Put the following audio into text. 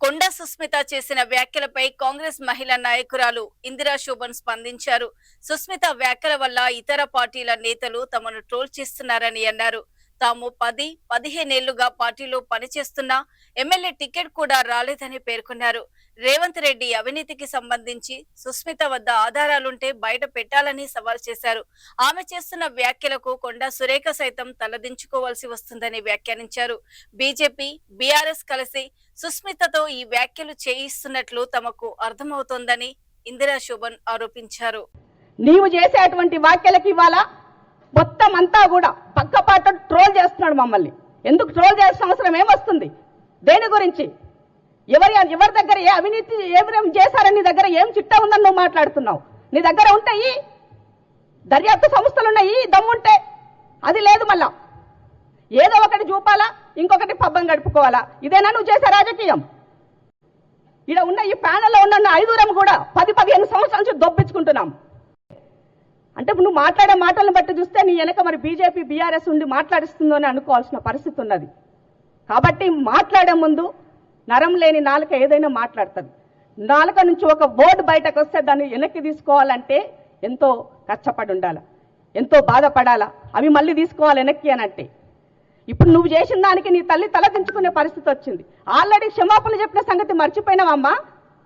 కొండా సుస్మిత చేసిన వ్యాఖ్యలపై కాంగ్రెస్ మహిళా నాయకురాలు ఇందిరా శోభన్ స్పందించారు. సుస్మిత వ్యాఖ్యల వల్ల ఇతర పార్టీల నేతలు తమను ట్రోల్ చేస్తున్నారని అన్నారు. తాము 10-15 ఏళ్లుగా పార్టీలో పనిచేస్తున్నా ఎమ్మెల్యే టికెట్ కూడా రాలేదని పేర్కొన్నారు. రేవంత్ రెడ్డి అవినీతికి సంబంధించి సుస్మిత వద్ద ఆధారాలుంటే బయట పెట్టాలని సవాల్ చేశారు. ఆమె చేస్తున్న వ్యాఖ్యలకు కొండా సురేఖ సైతం తలదించుకోవాల్సి వస్తుందని వ్యాఖ్యానించారు. బీజేపీ, బీఆర్ఎస్ కలిసి సుస్మితతో ఈ వ్యాఖ్యలు చేయిస్తున్నట్లు తమకు అర్థమవుతోందని ఇందిరా శోభన్ ఆరోపించారు. నీవు చేసేటువంటి వ్యాఖ్యలకి ఇవాళ మొత్తం అంతా కూడా పక్కపాటు ట్రోల్ చేస్తున్నాడు మమ్మల్ని. ఎందుకు ట్రోల్ చేయాల్సిన అవసరం ఏమొస్తుంది? దేని గురించి? ఎవరి దగ్గర ఏ అవినీతి ఏం చేశారని నీ దగ్గర ఏం చిట్టా ఉందని నువ్వు మాట్లాడుతున్నావు? నీ దగ్గర ఉంటాయి, దర్యాప్తు సంస్థలు ఉన్నాయి, దమ్ముంటే. అది లేదు. మళ్ళా ఏదో ఒకటి చూపాలా, ఇంకొకటి పబ్బం గడుపుకోవాలా. ఇదేనా నువ్వు చేసే రాజకీయం? ఇక్కడ ఉన్న ఈ ప్యానెల్లో ఉన్న 5 కూడా 10-15 సంవత్సరాల నుంచి దొబ్బించుకుంటున్నాం. అంటే నువ్వు మాట్లాడే మాటలను బట్టి చూస్తే నీ వెనక మరి బీజేపీ, బీఆర్ఎస్ ఉండి మాట్లాడిస్తుందో అని అనుకోవాల్సిన పరిస్థితి ఉన్నది. కాబట్టి మాట్లాడే ముందు నరం లేని నాలుక ఏదైనా మాట్లాడుతుంది. నాలుక నుంచి ఒక బోర్డు బయటకు వస్తే దాన్ని వెనక్కి తీసుకోవాలంటే ఎంతో కష్టపడి ఉండాలి, ఎంతో బాధపడాలా. అవి మళ్ళీ తీసుకోవాలి వెనక్కి అని అంటే. ఇప్పుడు నువ్వు చేసిన దానికి నీ తల్లి తలదించుకునే పరిస్థితి వచ్చింది. ఆల్రెడీ క్షమాపణ చెప్పిన సంగతి మర్చిపోయినావమ్మా.